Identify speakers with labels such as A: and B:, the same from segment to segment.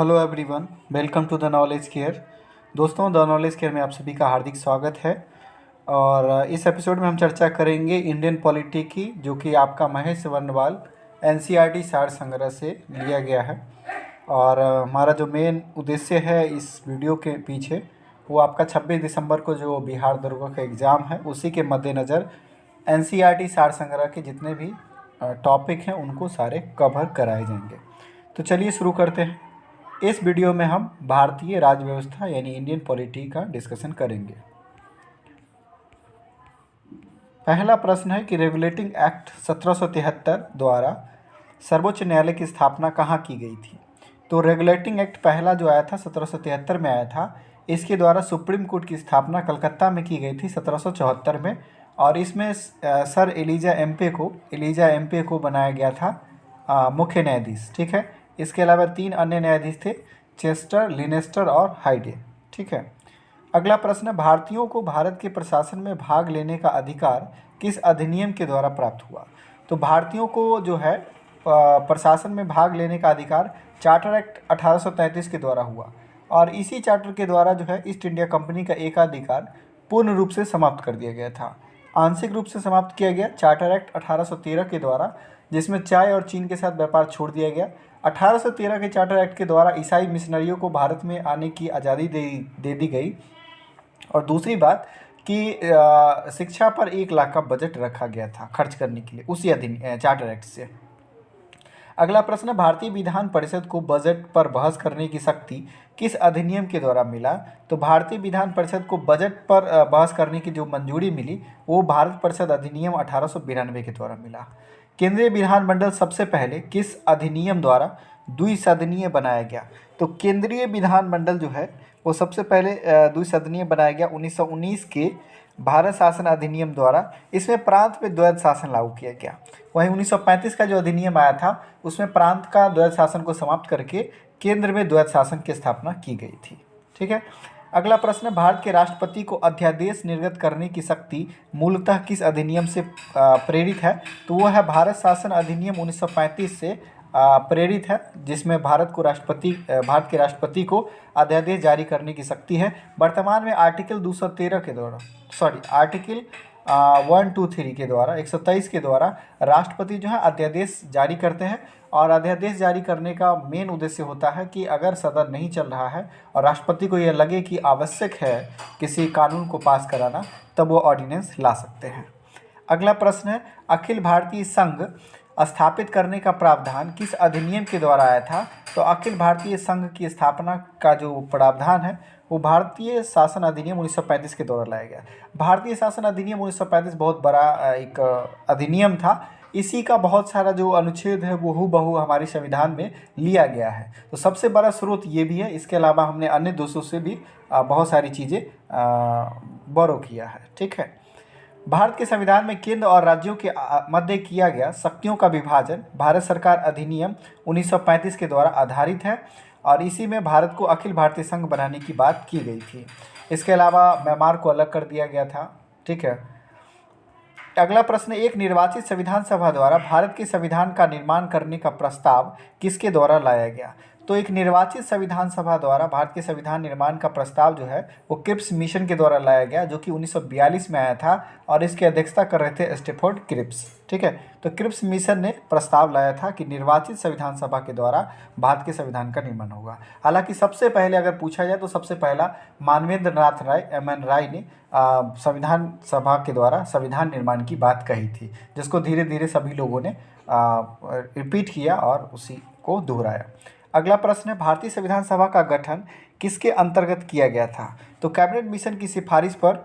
A: Hello everyone, welcome to the Knowledge Care. दोस्तों, the Knowledge Care में आप सभी का हार्दिक स्वागत है। और इस एपिसोड में हम चर्चा करेंगे इंडियन पॉलिटी की, जो कि आपका महेश वर्णवाल एनसीईआरटी सार संग्रह से लिया गया है। और हमारा जो मेन उद्देश्य है इस वीडियो के पीछे, वो आपका 26 दिसंबर को जो बिहार दरोगा का एग्ज़ाम है, उसी के मद्देनज़र एनसीईआरटी सार संग्रह के जितने भी टॉपिक हैं उनको सारे कवर कराए जाएंगे। तो चलिए शुरू करते हैं। इस वीडियो में हम भारतीय राज्य व्यवस्था यानी इंडियन पॉलिटी का डिस्कशन करेंगे। पहला प्रश्न है कि रेगुलेटिंग एक्ट 1773 द्वारा सर्वोच्च न्यायालय की स्थापना कहाँ की गई थी। तो रेगुलेटिंग एक्ट पहला जो आया था 1773 में आया था। इसके द्वारा सुप्रीम कोर्ट की स्थापना कलकत्ता में की गई थी 1774 में। और इसमें सर एलिजा एम्पे को बनाया गया था मुख्य न्यायाधीश। ठीक है। इसके अलावा 3 अन्य न्यायाधीश थे, चेस्टर, लिनेस्टर और हाइडे। ठीक है। अगला प्रश्न है, भारतीयों को भारत के प्रशासन में भाग लेने का अधिकार किस अधिनियम के द्वारा प्राप्त हुआ। तो भारतीयों को जो है प्रशासन में भाग लेने का अधिकार चार्टर एक्ट 1833 के द्वारा हुआ। और इसी चार्टर के द्वारा जो है ईस्ट इंडिया कंपनी का एकाधिकार पूर्ण रूप से समाप्त कर दिया गया था। आंशिक रूप से समाप्त किया गया चार्टर एक्ट 1813 के द्वारा, जिसमें चाय और चीन के साथ व्यापार छोड़ दिया गया। 1813 के चार्टर एक्ट के द्वारा ईसाई मिशनरियों को भारत में आने की आज़ादी दे दी गई। और दूसरी बात कि शिक्षा पर 1 लाख का बजट रखा गया था खर्च करने के लिए उसी चार्टर एक्ट से। अगला प्रश्न है, भारतीय विधान परिषद को बजट पर बहस करने की शक्ति किस अधिनियम के द्वारा मिला। तो भारतीय विधान परिषद को बजट पर बहस करने की जो मंजूरी मिली वो भारत परिषद अधिनियम 1892 के द्वारा मिला। केंद्रीय विधानमंडल सबसे पहले किस अधिनियम द्वारा द्विसदनीय बनाया गया। तो केंद्रीय विधानमंडल जो है वो सबसे पहले द्विसदनीय बनाया गया 1919 के भारत शासन अधिनियम द्वारा। इसमें प्रांत पे द्वैध शासन लागू किया गया। वहीं 1935 का जो अधिनियम आया था उसमें प्रांत का द्वैध शासन को समाप्त करके केंद्र में द्वैध शासन की स्थापना की गई थी। ठीक है। अगला प्रश्न है, भारत के राष्ट्रपति को अध्यादेश निर्गत करने की शक्ति मूलतः किस अधिनियम से प्रेरित है। तो वो है भारत शासन अधिनियम 1935 से प्रेरित है, जिसमें भारत के राष्ट्रपति को अध्यादेश जारी करने की शक्ति है। वर्तमान में आर्टिकल 213 के द्वारा आर्टिकल 123 के द्वारा 123 के द्वारा राष्ट्रपति जो है अध्यादेश जारी करते हैं। और अध्यादेश जारी करने का मेन उद्देश्य होता है कि अगर सदन नहीं चल रहा है और राष्ट्रपति को यह लगे कि आवश्यक है किसी कानून को पास कराना, तब वो ऑर्डिनेंस ला सकते हैं। अगला प्रश्न है, अखिल भारतीय संघ स्थापित करने का प्रावधान किस अधिनियम के द्वारा आया था। तो अखिल भारतीय संघ की स्थापना का जो प्रावधान है वो भारतीय शासन अधिनियम 1935 के द्वारा लाया गया। भारतीय शासन अधिनियम 1935 बहुत बड़ा एक अधिनियम था। इसी का बहुत सारा जो अनुच्छेद है वो हूबहू हमारे संविधान में लिया गया है। तो सबसे बड़ा स्रोत ये भी है। इसके अलावा हमने अन्य देशों से भी बहुत सारी चीज़ें बोरो किया है। ठीक है। भारत के संविधान में केंद्र और राज्यों के मध्य किया गया शक्तियों का विभाजन भारत सरकार अधिनियम 1935 के द्वारा आधारित है। और इसी में भारत को अखिल भारतीय संघ बनाने की बात की गई थी। इसके अलावा म्यांमार को अलग कर दिया गया था। ठीक है। अगला प्रश्न, एक निर्वाचित संविधान सभा द्वारा भारत के संविधान का निर्माण करने का प्रस्ताव किसके द्वारा लाया गया। तो एक निर्वाचित संविधान सभा द्वारा भारत के संविधान निर्माण का प्रस्ताव जो है वो क्रिप्स मिशन के द्वारा लाया गया, जो कि 1942 में आया था। और इसकी अध्यक्षता कर रहे थे स्टैफोर्ड क्रिप्स। ठीक है। तो क्रिप्स मिशन ने प्रस्ताव लाया था कि निर्वाचित संविधान सभा के द्वारा भारत के संविधान का निर्माण होगा। हालांकि सबसे पहले अगर पूछा जाए तो सबसे पहला मानवेंद्र नाथ राय MN राय ने संविधान सभा के द्वारा संविधान निर्माण की बात कही थी, जिसको धीरे धीरे सभी लोगों ने रिपीट किया और उसी को दोहराया। अगला प्रश्न है, भारतीय संविधान सभा का गठन किसके अंतर्गत किया गया था। तो कैबिनेट मिशन की सिफारिश पर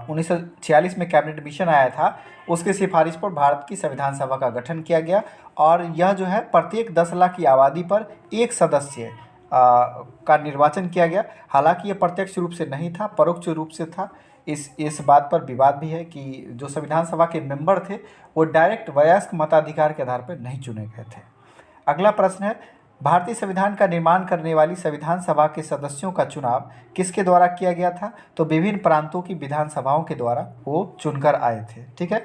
A: 1946 में कैबिनेट मिशन आया था, उसके सिफारिश पर भारत की संविधान सभा का गठन किया गया। और यह जो है प्रत्येक 10 लाख की आबादी पर एक सदस्य का निर्वाचन किया गया। हालांकि यह प्रत्यक्ष रूप से नहीं था, परोक्ष रूप से था। इस बात पर विवाद भी है कि जो संविधान सभा के मेंबर थे वो डायरेक्ट वयस्क मताधिकार के आधार पर नहीं चुने गए थे। अगला प्रश्न है, भारतीय संविधान का निर्माण करने वाली संविधान सभा के सदस्यों का चुनाव किसके द्वारा किया गया था। तो विभिन्न प्रांतों की विधानसभाओं के द्वारा वो चुनकर आए थे। ठीक है,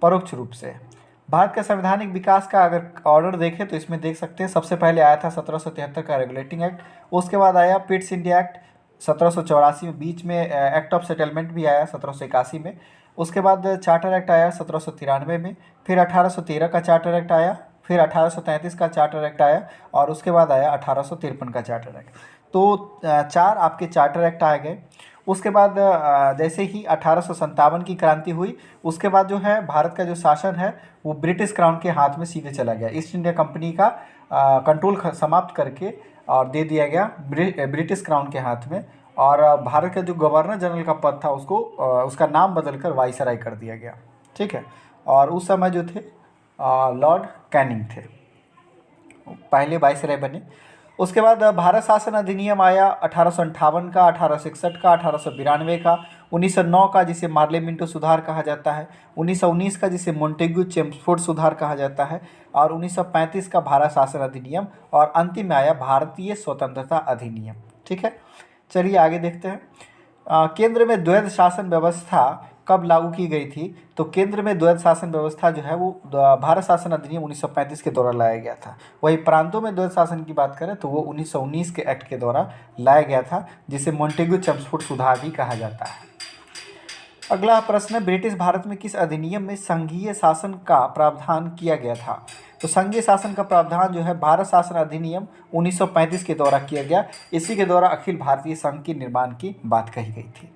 A: परोक्ष रूप से। भारत का संवैधानिक विकास का अगर ऑर्डर देखें तो इसमें देख सकते हैं, सबसे पहले आया था 1773 का रेगुलेटिंग एक्ट, उसके बाद आया पिट्स इंडिया एक्ट 1784 में, बीच में एक्ट ऑफ सेटलमेंट भी आया 1781 में, उसके बाद चार्टर एक्ट आया 1793 में, फिर 1813 का चार्टर एक्ट आया, फिर 1833 का चार्टर एक्ट आया, और उसके बाद आया 1853 का चार्टर एक्ट। तो चार आपके चार्टर एक्ट आ गए। उसके बाद जैसे ही 1857 की क्रांति हुई, उसके बाद जो है भारत का जो शासन है वो ब्रिटिश क्राउन के हाथ में सीधे चला गया। ईस्ट इंडिया कंपनी का कंट्रोल समाप्त करके और दे दिया गया ब्रिटिश क्राउन के हाथ में, और भारत का जो गवर्नर जनरल का पद था उसको उसका नाम बदलकर वाइसराय कर दिया गया। ठीक है, और उस समय जो थे लॉर्ड कैनिंग थे, पहले वाइसराय बने। उसके बाद भारत शासन अधिनियम आया 1858 का, 1861 का, 1892 का, 1909 का जिसे मार्ले मिंटो सुधार कहा जाता है, 1919 का जिसे मोंटेग्यू चेम्सफोर्ड सुधार कहा जाता है, और 1935 का भारत शासन अधिनियम, और अंतिम में आया भारतीय स्वतंत्रता अधिनियम। ठीक है, चलिए आगे देखते हैं। केंद्र में द्वैध शासन व्यवस्था कब लागू की गई थी? तो केंद्र में द्वैध शासन व्यवस्था जो है वो भारत शासन अधिनियम 1935 के द्वारा लाया गया था। वही प्रांतों में द्वैध शासन की बात करें तो वो 1919 के एक्ट के द्वारा लाया गया था, जिसे मोंटेग्यू चेम्सफोर्ड सुधार भी कहा जाता है। अगला प्रश्न है, ब्रिटिश भारत में किस अधिनियम में संघीय शासन का प्रावधान किया गया था? तो संघीय शासन का प्रावधान जो है भारत शासन अधिनियम 1935 के द्वारा किया गया। इसी के द्वारा अखिल भारतीय संघ के निर्माण की बात कही गई थी।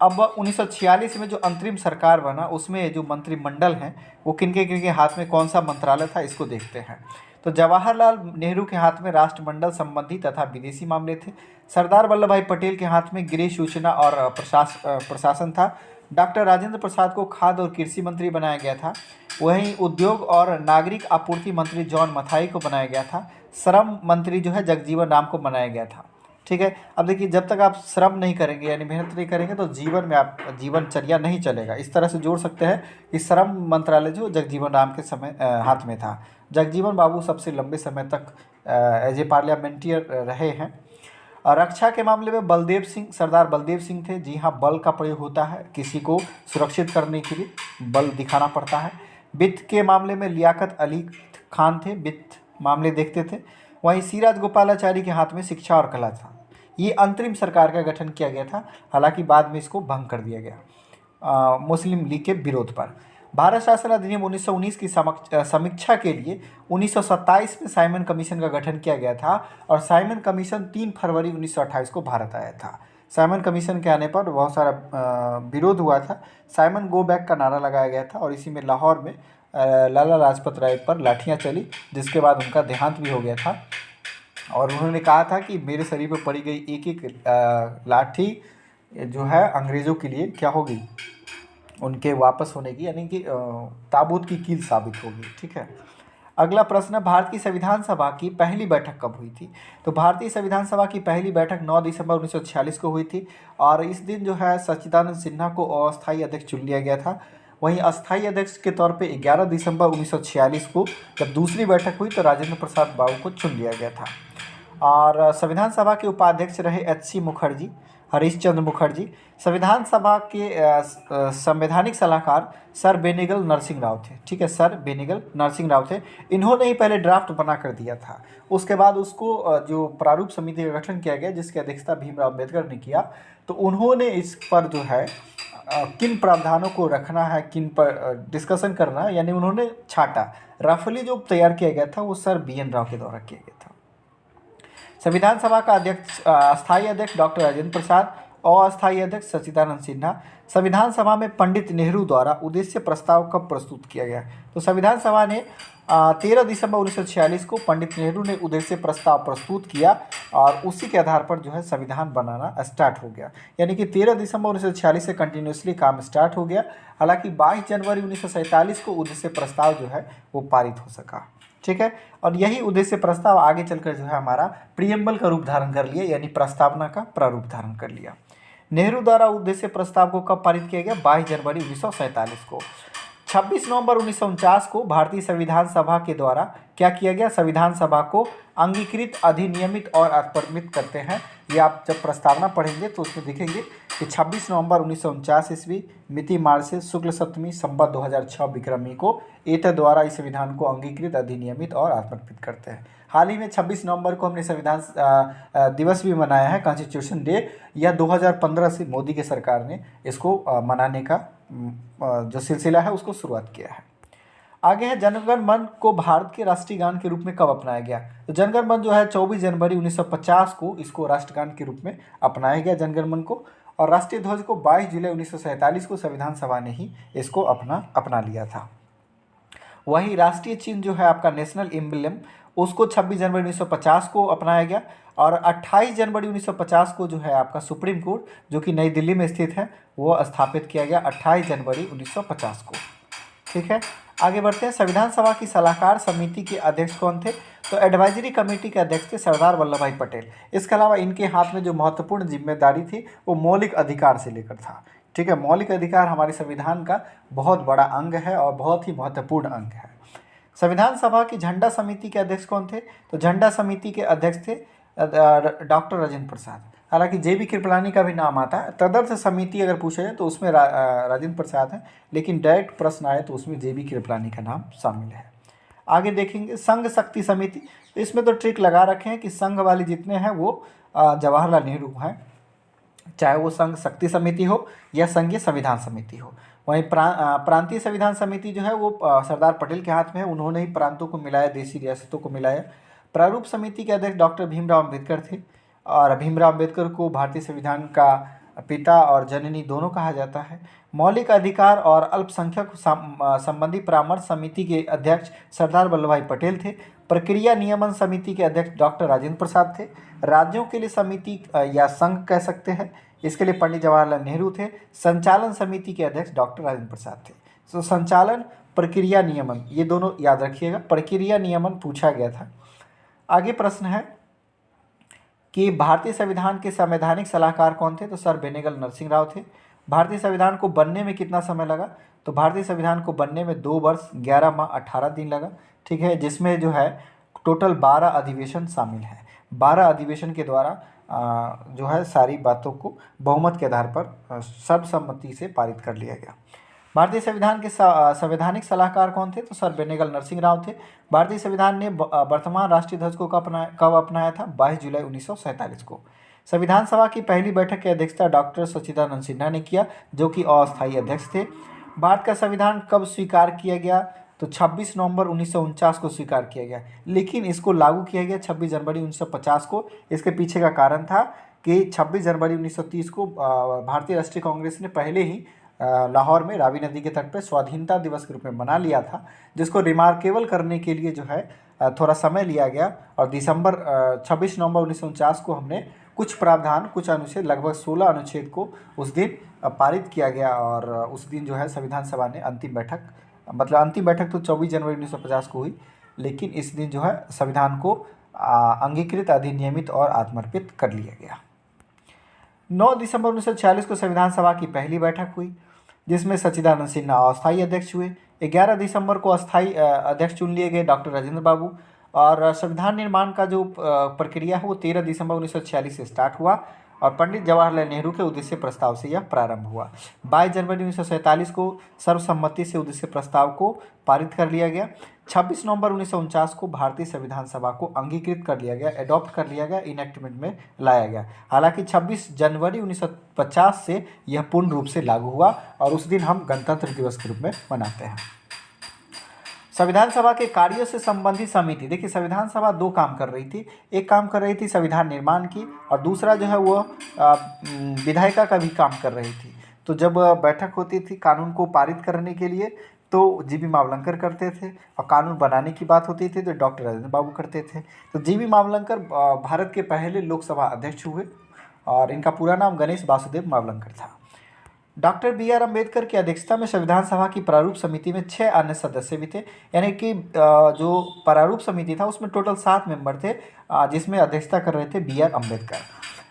A: अब 1946 में जो अंतरिम सरकार बना उसमें जो मंत्रिमंडल हैं वो किनके किनके हाथ में, कौन सा मंत्रालय था, इसको देखते हैं। तो जवाहरलाल नेहरू के हाथ में राष्ट्रमंडल संबंधी तथा विदेशी मामले थे। सरदार वल्लभ भाई पटेल के हाथ में गृह सूचना और प्रशासन था। डॉक्टर राजेंद्र प्रसाद को खाद्य और कृषि मंत्री बनाया गया था। वहीं उद्योग और नागरिक आपूर्ति मंत्री जॉन मथाई को बनाया गया था। श्रम मंत्री जो है जगजीवन राम को बनाया गया था। ठीक है, अब देखिए, जब तक आप श्रम नहीं करेंगे यानी मेहनत नहीं करेंगे तो जीवन में आप जीवनचर्या नहीं चलेगा। इस तरह से जोड़ सकते हैं कि श्रम मंत्रालय जो जगजीवन राम के समय हाथ में था। जगजीवन बाबू सबसे लंबे समय तक एज ए पार्लियामेंटियर रहे हैं। और रक्षा के मामले में बलदेव सिंह, सरदार बलदेव सिंह थे। जी हाँ, बल का प्रयोग होता है, किसी को सुरक्षित करने के लिए बल दिखाना पड़ता है। वित्त के मामले में लियाकत अली खान थे, वित्त मामले देखते थे। वहीं सी राजगोपालाचारी के हाथ में शिक्षा और कला था। ये अंतरिम सरकार का गठन किया गया था, हालांकि बाद में इसको भंग कर दिया गया मुस्लिम लीग के विरोध पर। भारत शासन अधिनियम 1919 की समीक्षा के लिए 1927 में साइमन कमीशन का गठन किया गया था, और साइमन कमीशन 3 फरवरी 1928 को भारत आया था। साइमन कमीशन के आने पर बहुत सारा विरोध हुआ था। साइमन गो बैक का नारा लगाया गया था, और इसी में लाहौर में लाला लाजपत राय पर लाठियाँ चली, जिसके बाद उनका देहांत भी हो गया था। और उन्होंने कहा था कि मेरे शरीर पर पड़ी गई एक एक लाठी जो है अंग्रेज़ों के लिए क्या होगी, उनके वापस होने की, यानी कि ताबूत की कील साबित होगी। ठीक है, अगला प्रश्न है, भारतीय संविधान सभा की पहली बैठक कब हुई थी? तो भारतीय संविधान सभा की पहली बैठक 9 दिसंबर 1946 को हुई थी, और इस दिन जो है सच्चिदानंद सिन्हा को अस्थायी अध्यक्ष चुन लिया गया था। वहीं अस्थायी अध्यक्ष के तौर पे 11 दिसंबर 1946 को जब दूसरी बैठक हुई तो राजेंद्र प्रसाद बाबू को चुन लिया गया था। और संविधान सभा के उपाध्यक्ष रहे एच.सी. मुखर्जी, हरीश चंद्र मुखर्जी। संविधान सभा के संवैधानिक सलाहकार सर बेनेगल नरसिंह राव थे। ठीक है, सर बेनेगल नरसिंह राव थे। इन्होंने ही पहले ड्राफ्ट बना कर दिया था। उसके बाद उसको जो प्रारूप समिति का गठन किया गया, जिसकी अध्यक्षता भीमराव अम्बेडकर ने किया, तो उन्होंने इस पर जो है किन प्रावधानों को रखना है, किन पर डिस्कशन करना है, यानी उन्होंने छाटा। रफली जो तैयार किया गया था वो सर बी.एन. राव के द्वारा किया गया था। संविधान सभा का अध्यक्ष अस्थायी अध्यक्ष डॉक्टर राजेंद्र प्रसाद, अस्थायी अध्यक्ष सच्चिदानंद सिन्हा। संविधान सभा में पंडित नेहरू द्वारा उद्देश्य प्रस्ताव कब प्रस्तुत किया गया? तो संविधान सभा ने 13 दिसंबर 1946 को पंडित नेहरू ने उद्देश्य प्रस्ताव प्रस्तुत किया, और उसी के आधार पर जो है संविधान बनाना स्टार्ट हो गया। यानी कि 13 दिसंबर 1946 से कंटिन्यूसली काम स्टार्ट हो गया। हालांकि 22 जनवरी 1947 को उद्देश्य प्रस्ताव जो है वो पारित हो सका। ठीक है, और यही उद्देश्य प्रस्ताव आगे चलकर जो है हमारा प्रियम्बल का रूप धारण कर लिया, यानी प्रस्तावना का प्रारूप धारण कर लिया। नेहरू द्वारा उद्देश्य प्रस्ताव को कब पारित किया गया? 22 जनवरी 1947 को। 26 नवंबर 1949 को भारतीय संविधान सभा के द्वारा क्या किया गया? संविधान सभा को अंगीकृत, अधिनियमित और अपरिमित करते हैं। ये आप जब प्रस्तावना पढ़ेंगे तो उसमें देखेंगे कि 26 नवंबर 1949 ईस्वी मिति मार्च से शुक्ल सप्तमी संवत 2006 विक्रमी को एतद द्वारा इस संविधान को अंगीकृत, अधिनियमित और आत्मर्पित करते हैं। हाल ही में 26 नवंबर को हमने संविधान दिवस भी मनाया है, कॉन्स्टिट्यूशन डे। यह 2015 से मोदी की सरकार ने इसको मनाने का जो सिलसिला है उसको शुरुआत किया है। आगे है, जनगण मन को भारत के राष्ट्रीय गान के रूप में कब अपनाया गया? तो जनगण मन जो है 24 जनवरी 1950 को इसको राष्ट्रगान के रूप में अपनाया गया जनगण मन को। और राष्ट्रीय ध्वज को 22 जुलाई 1947 को संविधान सभा ने ही इसको अपना लिया था। वही राष्ट्रीय चिन्ह जो है आपका नेशनल एम्बलम, उसको 26 जनवरी 1950 को अपनाया गया। और 28 जनवरी 1950 को जो है आपका सुप्रीम कोर्ट, जो कि नई दिल्ली में स्थित है, वो स्थापित किया गया 28 जनवरी 1950 को। ठीक है, आगे बढ़ते हैं। संविधान सभा की सलाहकार समिति के अध्यक्ष कौन थे? तो एडवाइजरी कमेटी के अध्यक्ष थे सरदार वल्लभ भाई पटेल। इसके अलावा इनके हाथ में जो महत्वपूर्ण जिम्मेदारी थी वो मौलिक अधिकार से लेकर था। ठीक है, मौलिक अधिकार हमारे संविधान का बहुत बड़ा अंग है और बहुत ही महत्वपूर्ण अंग है। संविधान सभा की झंडा समिति के अध्यक्ष कौन थे? तो झंडा समिति के अध्यक्ष थे डॉक्टर राजेंद्र प्रसाद। हालांकि JB कृपलानी का भी नाम आता है। तदर्थ समिति अगर पूछा जाए तो उसमें राजेंद्र प्रसाद है, लेकिन डायरेक्ट प्रश्न आए तो उसमें JB कृपलानी का नाम शामिल है। आगे देखेंगे संघ शक्ति समिति। तो इसमें तो ट्रिक लगा रखे हैं कि संघ वाले जितने हैं वो जवाहरलाल नेहरू हैं, चाहे वो संघ शक्ति समिति हो या संघीय संविधान समिति हो। वहीं प्रांतीय संविधान समिति जो है वो सरदार पटेल के हाथ में है। उन्होंने ही प्रांतों को मिलाया, देशी रियासतों को मिलाया। प्रारूप समिति के अध्यक्ष डॉक्टर भीमराव अम्बेडकर थे। और भीमराव अम्बेडकर को भारतीय संविधान का पिता और जननी दोनों कहा जाता है। मौलिक अधिकार और अल्पसंख्यक संबंधी परामर्श समिति के अध्यक्ष सरदार वल्लभ भाई पटेल थे। प्रक्रिया नियमन समिति के अध्यक्ष डॉक्टर राजेंद्र प्रसाद थे। राज्यों के लिए समिति या संघ कह सकते हैं, इसके लिए पंडित जवाहरलाल नेहरू थे। संचालन समिति के अध्यक्ष डॉक्टर राजेंद्र प्रसाद थे। तो संचालन, प्रक्रिया नियमन, ये दोनों याद रखिएगा। प्रक्रिया नियमन पूछा गया था। आगे प्रश्न है कि भारतीय संविधान के संवैधानिक सलाहकार कौन थे? तो सर बेनेगल नरसिंह राव थे। भारतीय संविधान को बनने में कितना समय लगा? तो भारतीय संविधान को बनने में 2 वर्ष 11 माह 18 दिन लगा। ठीक है, जिसमें जो है टोटल 12 अधिवेशन शामिल है। 12 अधिवेशन के द्वारा जो है सारी बातों को बहुमत के आधार पर सर्वसम्मति से पारित कर लिया गया। भारतीय संविधान के संवैधानिक सलाहकार कौन थे? तो सर बेनेगल नरसिंह राव थे। भारतीय संविधान ने वर्तमान राष्ट्रीय ध्वज को कब अपनाया था? 22 जुलाई 1947 को। संविधान सभा की पहली बैठक की अध्यक्षता डॉक्टर सच्चिदानंद सिन्हा ने किया, जो कि अस्थायी अध्यक्ष थे। भारत का संविधान कब स्वीकार किया गया? तो 26 नवंबर 1949 को स्वीकार किया गया, लेकिन इसको लागू किया गया 26 जनवरी 1950 को। इसके पीछे का कारण था कि 26 जनवरी 1930 को भारतीय राष्ट्रीय कांग्रेस ने पहले ही लाहौर में रावी नदी के तट पर स्वाधीनता दिवस के रूप में मना लिया था, जिसको रिमार्केबल करने के लिए जो है थोड़ा समय लिया गया। और 26 नवंबर 1949 को हमने कुछ प्रावधान, कुछ अनुच्छेद, लगभग 16 अनुच्छेद को उस दिन पारित किया गया। और उस दिन जो है संविधान सभा ने अंतिम बैठक तो 24 जनवरी 1950 को हुई, लेकिन इस दिन जो है संविधान को अंगीकृत, अधिनियमित और आत्मर्पित कर लिया गया। 9 दिसंबर 1946 को संविधान सभा की पहली बैठक हुई, जिसमें सच्चिदानंद सिन्हा अस्थायी अध्यक्ष हुए। 11 दिसंबर को अस्थायी अध्यक्ष चुन लिए गए डॉक्टर राजेंद्र बाबू। और संविधान निर्माण का जो प्रक्रिया है वो 13 दिसंबर 1946 से स्टार्ट हुआ और पंडित जवाहरलाल नेहरू के उद्देश्य प्रस्ताव से यह प्रारंभ हुआ। 22 जनवरी 1947 को सर्वसम्मति से उद्देश्य प्रस्ताव को पारित कर लिया गया। 26 नवंबर 1949 को भारतीय संविधान सभा को अंगीकृत कर लिया गया, एडॉप्ट कर लिया गया, इनएक्टमेंट में लाया गया। हालांकि 26 जनवरी 1950 से यह पूर्ण रूप से लागू हुआ और उस दिन हम गणतंत्र दिवस के रूप में मनाते हैं। संविधान सभा के कार्यों से संबंधित समिति, देखिए संविधान सभा 2 काम कर रही थी। एक काम कर रही थी संविधान निर्माण की, और दूसरा जो है वो विधायिका का भी काम कर रही थी। तो जब बैठक होती थी कानून को पारित करने के लिए तो जीबी मावलंकर करते थे, और कानून बनाने की बात होती थी तो डॉक्टर राजेंद्र बाबू करते थे। तो जीबी मावलंकर भारत के पहले लोकसभा अध्यक्ष हुए और इनका पूरा नाम गणेश वासुदेव मावलंकर था। डॉक्टर BR अम्बेडकर की अध्यक्षता में संविधान सभा की प्रारूप समिति में 6 अन्य सदस्य भी थे, यानी कि जो प्रारूप समिति था उसमें टोटल 7 मेंबर थे, जिसमें अध्यक्षता कर रहे थे BR अम्बेडकर।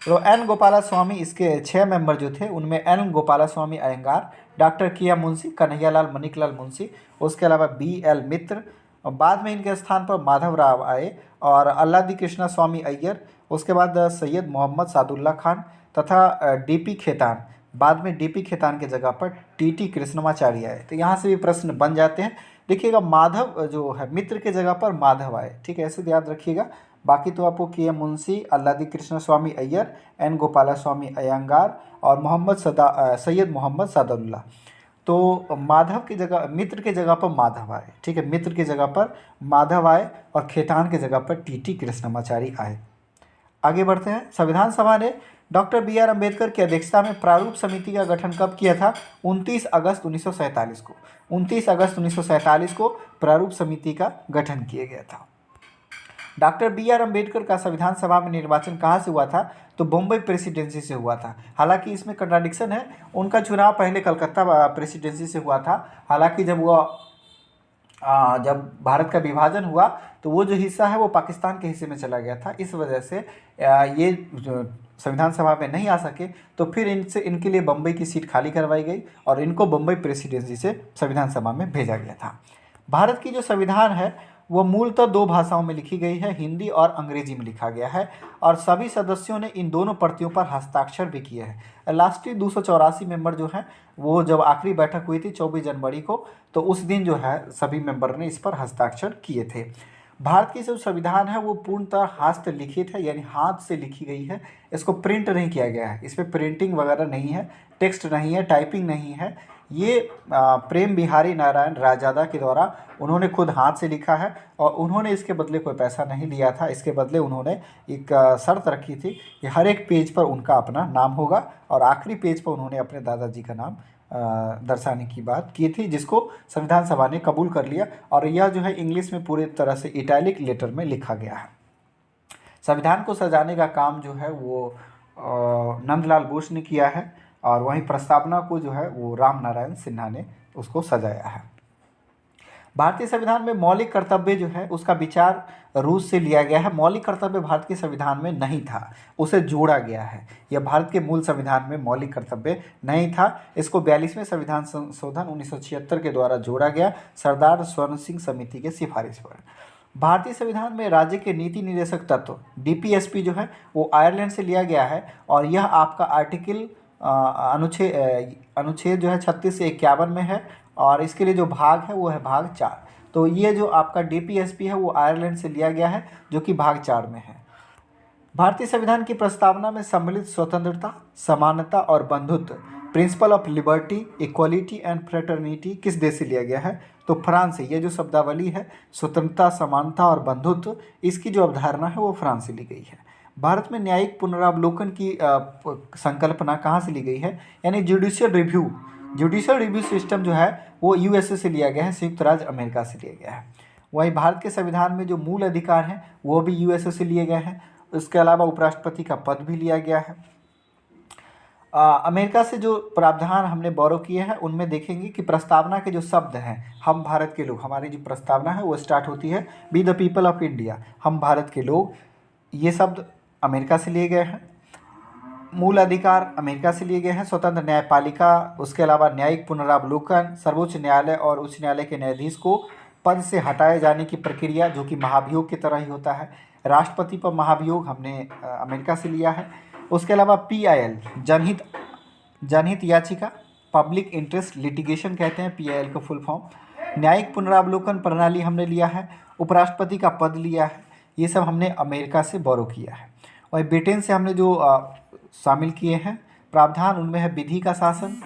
A: तो N गोपालास्वामी इसके 6 मेंबर जो थे उनमें N Gopalaswami Ayyangar, doctor KM Munshi, Kanhaiyalal Maneklal Munshi, उसके अलावा BL मित्र, और बाद में इनके स्थान पर माधव राव आए, और अल्लादी कृष्णा स्वामी अय्यर, उसके बाद सैयद मोहम्मद सादुल्ला खान तथा डीपी खेतान, बाद में डीपी खेतान के जगह पर टीटी कृष्णमाचार्य आए। तो यहाँ से भी प्रश्न बन जाते हैं। देखिएगा माधव जो है मित्र के जगह पर माधव आए, ठीक है, ऐसे याद रखिएगा। बाकी तो आपको के एम मुंशी, अल्लादी कृष्ण स्वामी अय्यर, एन गोपाला स्वामी अयंगार और सैयद मोहम्मद सादुल्ला। तो माधव की जगह मित्र के जगह पर माधव आए, ठीक है, मित्र की जगह पर माधव आए और खेतान की जगह पर टीटी कृष्णमाचारी आए। आगे बढ़ते हैं। संविधान सभा ने डॉक्टर बी आर अम्बेडकर की अध्यक्षता में प्रारूप समिति का गठन कब किया था? 29 अगस्त 1947 को। 29 अगस्त 1947 को प्रारूप समिति का गठन किया गया था। डॉक्टर बी आर अम्बेडकर का संविधान सभा में निर्वाचन कहाँ से हुआ था? तो बम्बई प्रेसिडेंसी से हुआ था। हालांकि इसमें कंट्राडिक्शन है, उनका चुनाव पहले कलकत्ता प्रेसिडेंसी से हुआ था। हालांकि जब भारत का विभाजन हुआ तो वो जो हिस्सा है वो पाकिस्तान के हिस्से में चला गया था। इस वजह से ये संविधान सभा में नहीं आ सके, तो फिर इनके लिए बम्बई की सीट खाली करवाई गई और इनको बम्बई प्रेसिडेंसी से संविधान सभा में भेजा गया था। भारत की जो संविधान है वो मूलतः 2 भाषाओं में लिखी गई है, हिंदी और अंग्रेजी में लिखा गया है, और सभी सदस्यों ने इन दोनों प्रतियों पर हस्ताक्षर भी किए हैं। लास्टली 284 मेंबर जो हैं वो जब आखिरी बैठक हुई थी 24 जनवरी को, तो उस दिन जो है सभी मेंबर ने इस पर हस्ताक्षर किए थे। भारत की जो संविधान है वो पूर्णतः हस्तलिखित है, यानी हाथ से लिखी गई है। इसको प्रिंट नहीं किया गया है, इस पर प्रिंटिंग वगैरह नहीं है, टेक्स्ट नहीं है, टाइपिंग नहीं है। ये प्रेम बिहारी नारायण रायजादा के द्वारा उन्होंने खुद हाथ से लिखा है और उन्होंने इसके बदले कोई पैसा नहीं लिया था। इसके बदले उन्होंने एक शर्त रखी थी कि हर एक पेज पर उनका अपना नाम होगा और आखिरी पेज पर उन्होंने अपने दादाजी का नाम दर्शाने की बात की थी, जिसको संविधान सभा ने कबूल कर लिया। और यह जो है इंग्लिश में पूरी तरह से इटैलिक लेटर में लिखा गया है। संविधान को सजाने का काम जो है वो नंदलाल बोस ने किया है और वहीं प्रस्तावना को जो है वो राम नारायण सिन्हा ने उसको सजाया है। भारतीय संविधान में मौलिक कर्तव्य जो है उसका विचार रूस से लिया गया है। मौलिक कर्तव्य भारत के संविधान में नहीं था, उसे जोड़ा गया है। यह भारत के मूल संविधान में मौलिक कर्तव्य नहीं था। इसको 42वें संविधान संशोधन 1976 के द्वारा जोड़ा गया, सरदार स्वर्ण सिंह समिति के सिफारिश पर। भारतीय संविधान में राज्य के नीति निर्देशक तत्व डीपीएसपी जो है वो आयरलैंड से लिया गया है और यह आपका आर्टिकल अनुच्छेद जो है 36 से 51 में है और इसके लिए जो भाग है वो है भाग 4। तो ये जो आपका डीपीएसपी है वो आयरलैंड से लिया गया है जो कि भाग 4 में है। भारतीय संविधान की प्रस्तावना में सम्मिलित स्वतंत्रता, समानता और बंधुत्व, principle of liberty, equality and fraternity किस देश से लिया गया है? तो फ्रांस से। ये जो शब्दावली है स्वतंत्रता, समानता और बंधुत्व, इसकी जो अवधारणा है वो फ्रांस से ली गई है। भारत में न्यायिक पुनरावलोकन की संकल्पना कहाँ से ली गई है? यानी जुडिशियल रिव्यू सिस्टम जो है वो यूएसए से लिया गया है, संयुक्त राज्य अमेरिका से लिया गया है। वहीं भारत के संविधान में जो मूल अधिकार हैं वो भी यूएसए से लिए गए हैं। इसके अलावा उपराष्ट्रपति का पद भी लिया गया है। अमेरिका से जो प्रावधान हमने बोरो किए हैं उनमें देखेंगे कि प्रस्तावना के जो शब्द हैं, हम भारत के लोग, हमारी जो प्रस्तावना है वो स्टार्ट होती है be the people of India, हम भारत के लोग, ये शब्द अमेरिका से लिए गए हैं। मूल अधिकार अमेरिका से लिए गए हैं। स्वतंत्र न्यायपालिका, उसके अलावा न्यायिक पुनरावलोकन, सर्वोच्च न्यायालय और उच्च न्यायालय के न्यायाधीश को पद से हटाए जाने की प्रक्रिया जो कि महाभियोग की तरह ही होता है। राष्ट्रपति पर महाभियोग हमने अमेरिका से लिया है। उसके अलावा PIL जनहित याचिका, पब्लिक इंटरेस्ट लिटिगेशन कहते हैं PIL का फुल फॉर्म। न्यायिक पुनरावलोकन प्रणाली हमने लिया है। उपराष्ट्रपति का पद लिया है। ये सब हमने अमेरिका से बोरो किया है। और ब्रिटेन से हमने जो शामिल किए हैं प्रावधान, उनमें है विधि का शासन,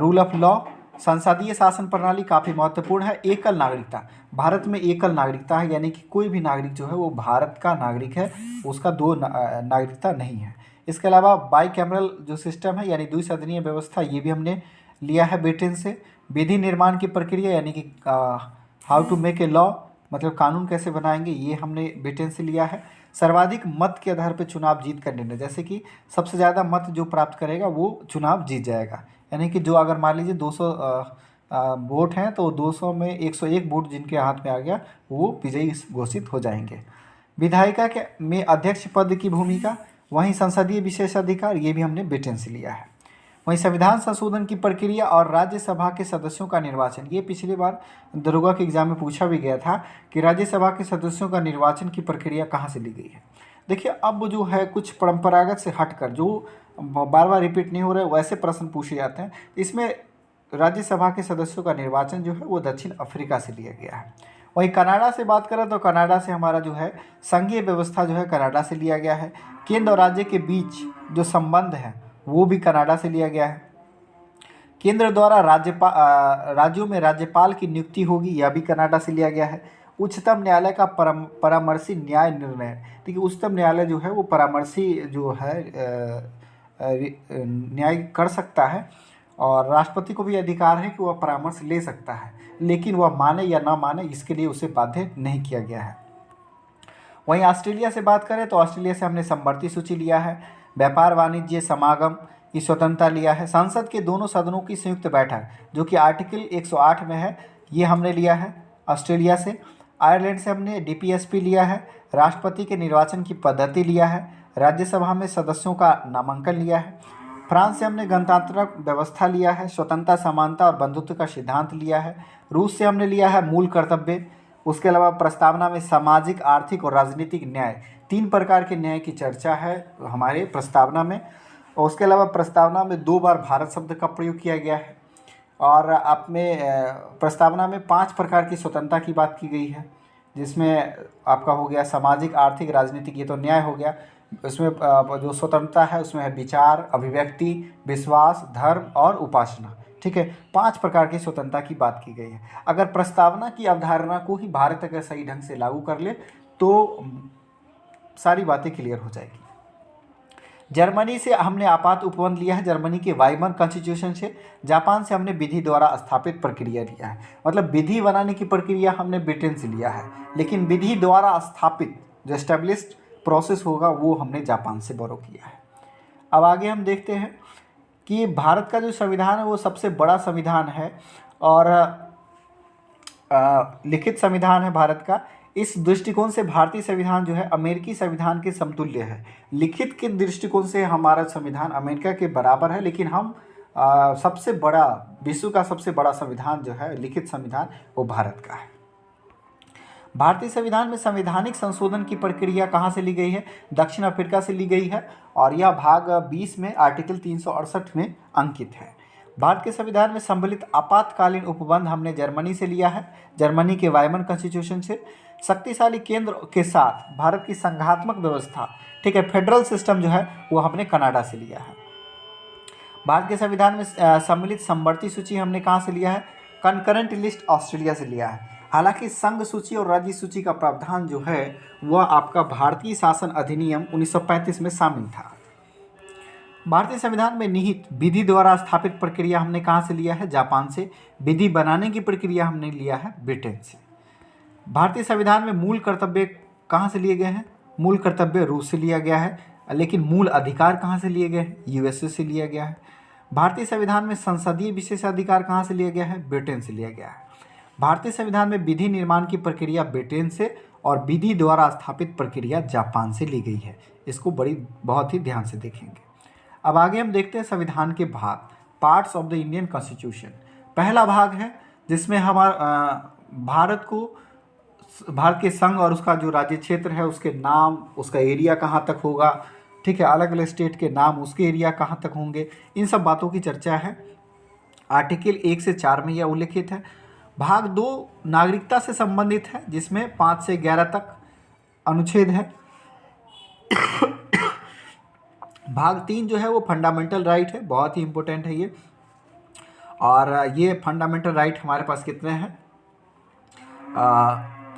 A: रूल ऑफ लॉ, संसदीय शासन प्रणाली काफ़ी महत्वपूर्ण है। एकल नागरिकता, भारत में एकल नागरिकता है, यानी कि कोई भी नागरिक जो है वो भारत का नागरिक है, उसका दो नागरिकता नहीं है। इसके अलावा बाई कैमरल जो सिस्टम है यानी द्विसदनीय व्यवस्था, ये भी हमने लिया है ब्रिटेन से। विधि निर्माण की प्रक्रिया यानी कि how to make a law, मतलब कानून कैसे बनाएंगे, ये हमने ब्रिटेन से लिया है। सर्वाधिक मत के आधार पर चुनाव जीत कर निर्णय, जैसे कि सबसे ज़्यादा मत जो प्राप्त करेगा वो चुनाव जीत जाएगा। यानी कि जो अगर मान लीजिए 200 वोट हैं तो 200 में 101 वोट जिनके हाथ में आ गया वो विजयी घोषित हो जाएंगे। विधायिका के में अध्यक्ष पद की भूमिका, वहीं संसदीय विशेषाधिकार, ये भी हमने ब्रिटेन से लिया है। वहीं संविधान संशोधन की प्रक्रिया और राज्यसभा के सदस्यों का निर्वाचन, ये पिछली बार दरोगा के एग्जाम में पूछा भी गया था कि राज्यसभा के सदस्यों का निर्वाचन की प्रक्रिया कहाँ से ली गई है। देखिए अब जो है कुछ परंपरागत से हटकर जो बार बार रिपीट नहीं हो रहे वैसे प्रश्न पूछे जाते हैं। इसमें राज्यसभा के सदस्यों का निर्वाचन जो है वो दक्षिण अफ्रीका से लिया गया है। वहीं कनाडा से बात करें तो कनाडा से हमारा जो है संघीय व्यवस्था जो है कनाडा से लिया गया है। केंद्र और राज्य के बीच जो संबंध है वो भी कनाडा से लिया गया है। केंद्र द्वारा राज्यों में राज्यपाल की नियुक्ति होगी, यह भी कनाडा से लिया गया है। उच्चतम न्यायालय का परामर्शी न्याय निर्णय, देखिए उच्चतम न्यायालय जो है वो परामर्शी जो है न्याय कर सकता है और राष्ट्रपति को भी अधिकार है कि वह परामर्श ले सकता है, लेकिन वह माने या ना माने इसके लिए उसे बाध्य नहीं किया गया है। वहीं ऑस्ट्रेलिया से बात करें तो ऑस्ट्रेलिया से हमने समवर्ती सूची लिया है। व्यापार वाणिज्य समागम की स्वतंत्रता लिया है। संसद के दोनों सदनों की संयुक्त बैठक जो कि आर्टिकल 108 में है, ये हमने लिया है ऑस्ट्रेलिया से। आयरलैंड से हमने डीपीएसपी लिया है। राष्ट्रपति के निर्वाचन की पद्धति लिया है। राज्यसभा में सदस्यों का नामांकन लिया है। फ्रांस से हमने गणतांत्रिक व्यवस्था लिया है। स्वतंत्रता, समानता और बंधुत्व का सिद्धांत लिया है। रूस से हमने लिया है मूल कर्तव्य। उसके अलावा प्रस्तावना में सामाजिक, आर्थिक और राजनीतिक न्याय, 3 प्रकार के न्याय की चर्चा है हमारे प्रस्तावना में। और उसके अलावा प्रस्तावना में 2 बार भारत शब्द का प्रयोग किया गया है। और आप में प्रस्तावना में 5 प्रकार की स्वतंत्रता की बात की गई है, जिसमें आपका हो गया सामाजिक, आर्थिक, राजनीतिक, ये तो न्याय हो गया। इसमें जो स्वतंत्रता है उसमें है विचार, अभिव्यक्ति, विश्वास, धर्म और उपासना। ठीक है, 5 प्रकार की स्वतंत्रता की बात की गई है। अगर प्रस्तावना की अवधारणा को ही भारत अगर सही ढंग से लागू कर ले तो सारी बातें क्लियर हो जाएगी। जर्मनी से हमने आपात उपबंध लिया है, जर्मनी के वाइमर कॉन्स्टिट्यूशन से। जापान से हमने विधि द्वारा स्थापित प्रक्रिया लिया है, मतलब विधि बनाने की प्रक्रिया हमने ब्रिटेन से लिया है, लेकिन विधि द्वारा स्थापित जो एस्टेब्लिश्ड प्रोसेस होगा वो हमने जापान से बोरो किया है। अब आगे हम देखते हैं कि भारत का जो संविधान है वो सबसे बड़ा संविधान है और लिखित संविधान है भारत का। इस दृष्टिकोण से भारतीय संविधान जो है अमेरिकी संविधान के समतुल्य है। लिखित के दृष्टिकोण से हमारा संविधान अमेरिका के बराबर है, लेकिन हम सबसे बड़ा, विश्व का सबसे बड़ा संविधान जो है लिखित संविधान वो भारत का है। भारतीय संविधान में संवैधानिक संशोधन की प्रक्रिया कहाँ से ली गई है? दक्षिण अफ्रीका से ली गई है और यह भाग 20 में आर्टिकल 368 में अंकित है। भारत के संविधान में सम्मिलित आपातकालीन उपबंध हमने जर्मनी से लिया है, जर्मनी के वाइमर कॉन्स्टिट्यूशन से। शक्तिशाली केंद्र के साथ भारत की संघात्मक व्यवस्था, ठीक है, फेडरल सिस्टम जो है वो हमने कनाडा से लिया है। भारत के संविधान में सम्मिलित समवर्ती सूची हमने कहाँ से लिया है? कंकरेंट लिस्ट ऑस्ट्रेलिया से लिया है। हालांकि संघ सूची और राज्य सूची का प्रावधान जो है वह आपका भारतीय शासन अधिनियम 1935 में शामिल था। भारतीय संविधान में निहित विधि द्वारा स्थापित प्रक्रिया हमने कहाँ से लिया है? जापान से। विधि बनाने की प्रक्रिया हमने लिया है ब्रिटेन से। भारतीय संविधान में मूल कर्तव्य कहाँ से लिए गए हैं? मूल कर्तव्य रूस से लिया गया है, लेकिन मूल अधिकार कहाँ से लिए गए हैं? यूएसए से लिया गया है। भारतीय संविधान में संसदीय विशेषाधिकार कहाँ से लिया गया है? ब्रिटेन से लिया गया है। भारतीय संविधान में विधि निर्माण की प्रक्रिया ब्रिटेन से और विधि द्वारा स्थापित प्रक्रिया जापान से ली गई है। इसको बहुत ही ध्यान से देखेंगे। अब आगे हम देखते हैं संविधान के भाग, parts of the Indian constitution. पहला भाग है जिसमें भारत के संघ और उसका जो राज्य क्षेत्र है उसके नाम, उसका एरिया कहाँ तक होगा, ठीक है, अलग अलग स्टेट के नाम, उसके एरिया कहाँ तक होंगे, इन सब बातों की चर्चा है। आर्टिकल 1 से 4 में यह उल्लिखित है। भाग 2 नागरिकता से संबंधित है, जिसमें 5 से 11 तक अनुच्छेद है। भाग 3 जो है वो फंडामेंटल राइट है, बहुत ही इंपॉर्टेंट है ये। और ये फंडामेंटल राइट हमारे पास कितने हैं?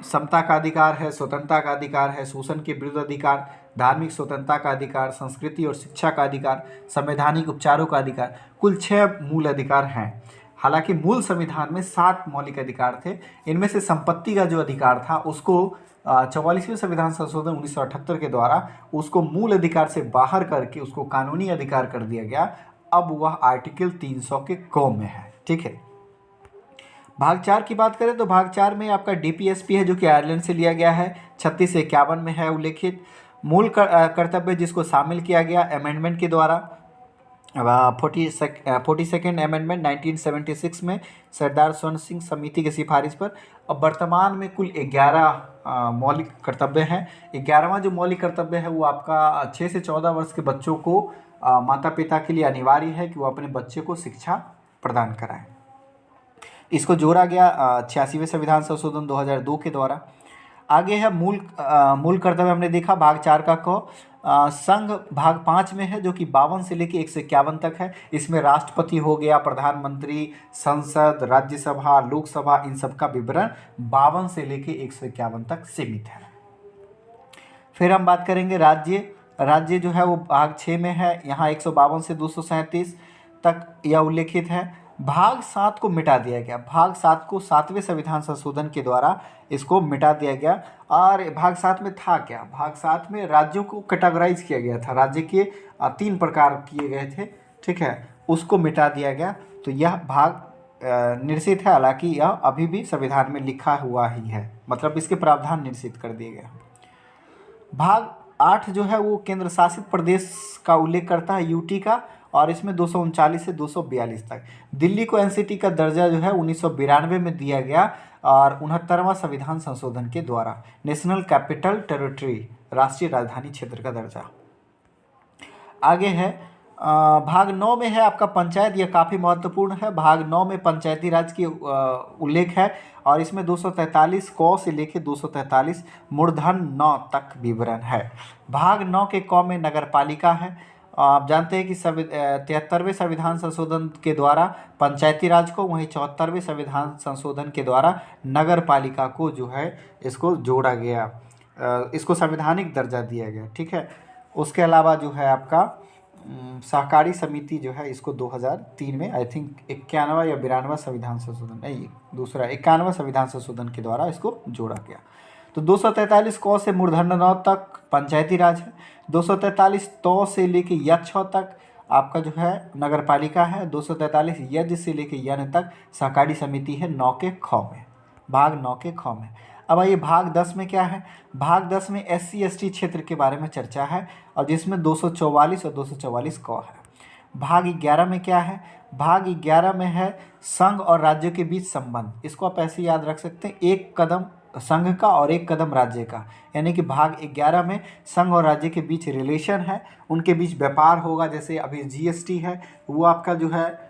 A: समता का अधिकार है, स्वतंत्रता का अधिकार है, शोषण के विरुद्ध अधिकार, धार्मिक स्वतंत्रता का अधिकार, संस्कृति और शिक्षा का अधिकार, संवैधानिक उपचारों का अधिकार, कुल 6 मूल अधिकार हैं। हालांकि मूल संविधान में 7 मौलिक अधिकार थे। इनमें से संपत्ति का जो अधिकार था उसको 44वें संविधान संशोधन 1978 के द्वारा उसको मूल अधिकार से बाहर करके उसको कानूनी अधिकार कर दिया गया। अब वह आर्टिकल 300 के क में है, ठीक है। भाग 4 की बात करें तो भाग 4 में आपका डीपीएसपी है जो कि आयरलैंड से लिया गया है, 36 से 51 में है उल्लेखित। मूल कर्तव्य जिसको शामिल किया गया अमेंडमेंट के द्वारा, अब 42nd अमेंडमेंट 1976 में सरदार स्वर्ण सिंह समिति की सिफारिश पर अब वर्तमान में कुल 11 मौलिक कर्तव्य हैं। 11वां जो मौलिक कर्तव्य है वो आपका 6 से 14 वर्ष के बच्चों को माता पिता के लिए अनिवार्य है कि वो अपने बच्चे को शिक्षा प्रदान कराएं। इसको जोड़ा गया 86वें संविधान संशोधन 2002 के द्वारा। आगे है मूल कर्तव्य, हमने देखा भाग 4 का क। संघ भाग 5 में है जो कि 52 से लेकर 151 तक है। इसमें राष्ट्रपति हो गया, प्रधानमंत्री, संसद, राज्यसभा, लोकसभा, इन सब का विवरण 52 से लेकर 151 तक सीमित है। फिर हम बात करेंगे राज्य जो है वो भाग 6 में है। यहाँ 152 से 237 तक यह उल्लेखित है। भाग 7 को मिटा दिया गया। भाग 7 को 7वें संविधान संशोधन के द्वारा इसको मिटा दिया गया। और भाग 7 में था क्या? भाग 7 में राज्यों को कैटेगराइज किया गया था। राज्य के 3 प्रकार किए गए थे, ठीक है, उसको मिटा दिया गया। तो यह भाग निश्चित है, हालांकि यह अभी भी संविधान में लिखा हुआ ही है, मतलब इसके प्रावधान निश्चित कर दिए गए। भाग 8 जो है वो केंद्र शासित प्रदेश का उल्लेख करता है, यूटी का, और इसमें 239 से 242 तक। दिल्ली को एनसीटी का दर्जा जो है 1992 में दिया गया और 69वां संविधान संशोधन के द्वारा नेशनल कैपिटल टेरिटरी, राष्ट्रीय राजधानी क्षेत्र का दर्जा। आगे है भाग 9 में है आपका पंचायत। यह काफ़ी महत्वपूर्ण है। भाग 9 में पंचायती राज की उल्लेख है और इसमें 243 क से लेकर 243 मूर्धन 9 तक विवरण है। भाग 9 के क में नगर पालिका है। आप जानते हैं कि 73वें संविधान संशोधन के द्वारा पंचायती राज को, वहीं 74वें संविधान संशोधन के द्वारा नगर पालिका को जो है इसको जोड़ा गया, इसको संवैधानिक दर्जा दिया गया, ठीक है। उसके अलावा जो है आपका सहकारी समिति जो है इसको 2003 में आई थिंक 91वां या 92वां संविधान संशोधन, नहीं दूसरा 91वां संविधान संशोधन के द्वारा इसको जोड़ा गया। तो 243 क से मूर्धन्य 9 तक पंचायती राज है। 243 तो से लेके य 6 तक आपका जो है नगर पालिका है। 243 यज से लेके यन तक सहकारी समिति है 9 के ख में, भाग 9 के ख में। अब आइए भाग 10 में क्या है। भाग 10 में SC ST क्षेत्र के बारे में चर्चा है और जिसमें 244 और 244 क है। भाग 11 में क्या है। भाग 11 में है संघ और राज्यों के बीच संबंध। इसको आप ऐसे याद रख सकते हैं, एक कदम संघ का और एक कदम राज्य का, यानी कि भाग 11 में संघ और राज्य के बीच रिलेशन है, उनके बीच व्यापार होगा। जैसे अभी GST है वो आपका जो है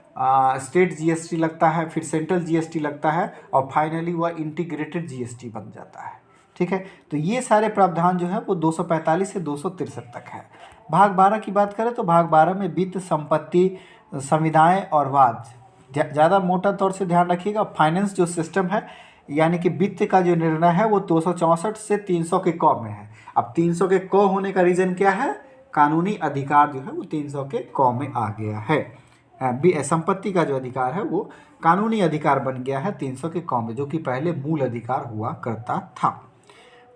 A: स्टेट GST लगता है, फिर सेंट्रल GST लगता है और फाइनली वह इंटीग्रेटेड GST बन जाता है, ठीक है। तो ये सारे प्रावधान जो है वो 245 से 263 तक है। भाग 12 की बात करें तो भाग 12 में वित्त, संपत्ति, संविदाएं और वाद। ज़्यादा मोटा तौर से ध्यान रखिएगा, फाइनेंस जो सिस्टम है यानी कि वित्त का जो निर्णय है वो 264 से 300 के क में है। अब 300 के क होने का रीज़न क्या है, कानूनी अधिकार जो है वो 300 के क में आ गया है। संपत्ति का जो अधिकार है वो कानूनी अधिकार बन गया है 300 के क में, जो कि पहले मूल अधिकार हुआ करता था।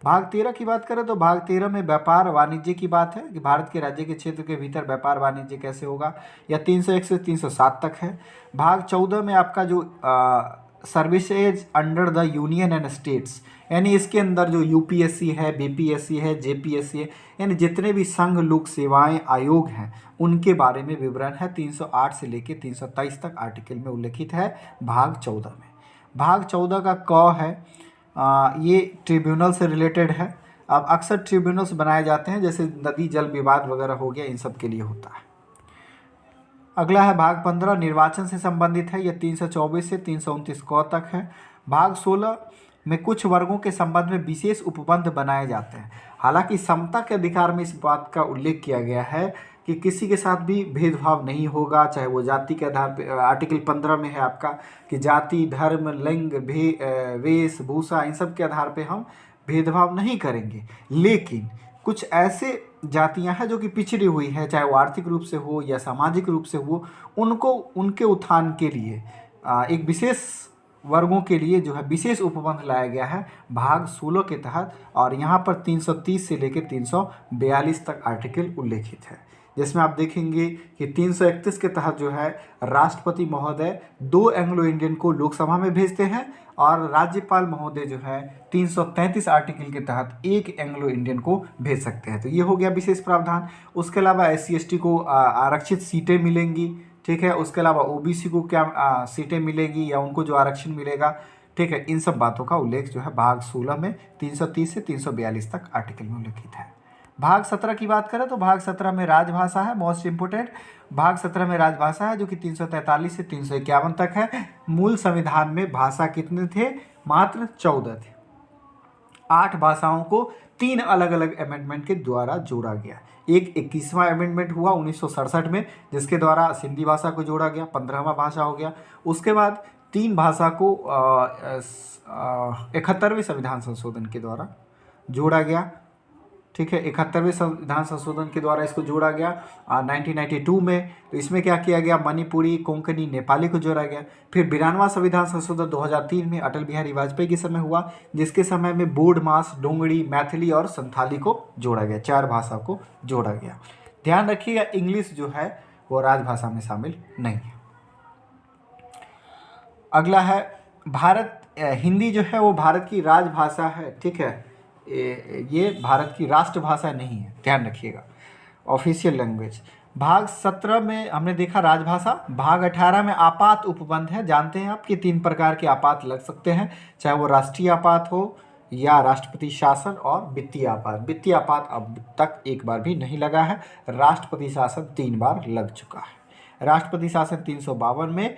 A: भाग 13 की बात करें तो भाग 13 में व्यापार वाणिज्य की बात है कि भारत के राज्य के क्षेत्र के भीतर व्यापार वाणिज्य कैसे होगा, या 301 से 307 तक है। भाग 14 में आपका जो services under the union and states, यानी इसके अंदर जो UPSC है, BPSC है, JPSC है, यानी जितने भी संघ लोक सेवाएं आयोग हैं उनके बारे में विवरण है। 308 से लेकर 323 तक आर्टिकल में उल्लेखित है भाग 14 में। भाग 14 का क है, ये ट्रिब्यूनल से रिलेटेड है। अब अक्सर ट्रिब्यूनल्स बनाए जाते हैं, जैसे नदी जल विवाद वगैरह हो गया, इन सब के लिए होता है। अगला है भाग 15, निर्वाचन से संबंधित है। यह 324 से 329 क तक है। भाग 16 में कुछ वर्गों के संबंध में विशेष उपबंध बनाए जाते हैं। हालांकि समता के अधिकार में इस बात का उल्लेख किया गया है कि किसी के साथ भी भेदभाव नहीं होगा, चाहे वो जाति के आधार पर। आर्टिकल 15 में है आपका कि जाति, धर्म, लिंग, वेशभूषा, इन सब के आधार पर हम भेदभाव नहीं करेंगे। लेकिन कुछ ऐसे जातियां हैं जो कि पिछड़ी हुई है, चाहे वो आर्थिक रूप से हो या सामाजिक रूप से हो, उनको उनके उत्थान के लिए एक विशेष वर्गों के लिए जो है विशेष उपबंध लाया गया है भाग 16 के तहत। और यहाँ पर 330 से लेकर 342 तक आर्टिकल उल्लेखित है। जिसमें आप देखेंगे कि 331 के तहत जो है राष्ट्रपति महोदय 2 एंग्लो इंडियन को लोकसभा में भेजते हैं और राज्यपाल महोदय जो है 333 आर्टिकल के तहत 1 एंग्लो इंडियन को भेज सकते हैं। तो ये हो गया विशेष प्रावधान। उसके अलावा SC/ST को आरक्षित सीटें मिलेंगी, ठीक है। उसके अलावा OBC को क्या सीटें मिलेगी या उनको जो आरक्षण मिलेगा, ठीक है। इन सब बातों का उल्लेख जो है भाग 16 में 330 से 342 तक आर्टिकल में उल्लेखित है। भाग 17 की बात करें तो भाग 17 में राजभाषा है, मोस्ट इंपोर्टेंट। भाग 17 में राजभाषा है जो कि 343 से 351 तक है। मूल संविधान में भाषा कितने थे? मात्र 14 थे। 8 भाषाओं को 3 अलग अलग अमेंडमेंट के द्वारा जोड़ा गया। एक 21वां अमेंडमेंट हुआ 1967 में, जिसके द्वारा सिंधी भाषा को जोड़ा गया, 15वां भाषा हो गया। उसके बाद 3 भाषा को 71वें संविधान संशोधन के द्वारा जोड़ा गया, ठीक है। 71वें संविधान संशोधन के द्वारा इसको जोड़ा गया 1992 में। तो इसमें क्या किया गया? मणिपुरी, कोंकणी, नेपाली को जोड़ा गया। फिर 92वां संविधान संशोधन 2003 में अटल बिहारी वाजपेयी के समय हुआ, जिसके समय में बोडमास, डोंगरी, मैथिली और संथाली को जोड़ा गया, 4 भाषा को जोड़ा गया। ध्यान रखिएगा इंग्लिश जो है वो राजभाषा में शामिल नहीं है। अगला है हिंदी जो है वो भारत की राजभाषा है, ठीक है। ये भारत की राष्ट्रभाषा नहीं है, ध्यान रखिएगा, ऑफिशियल लैंग्वेज। भाग 17 में हमने देखा राजभाषा। भाग 18 में आपात उपबंध है। जानते हैं आप कि 3 प्रकार के आपात लग सकते हैं, चाहे वो राष्ट्रीय आपात हो या राष्ट्रपति शासन और वित्तीय आपात। वित्तीय आपात अब तक एक बार भी नहीं लगा है, राष्ट्रपति शासन 3 बार लग चुका है। राष्ट्रपति शासन 352 में,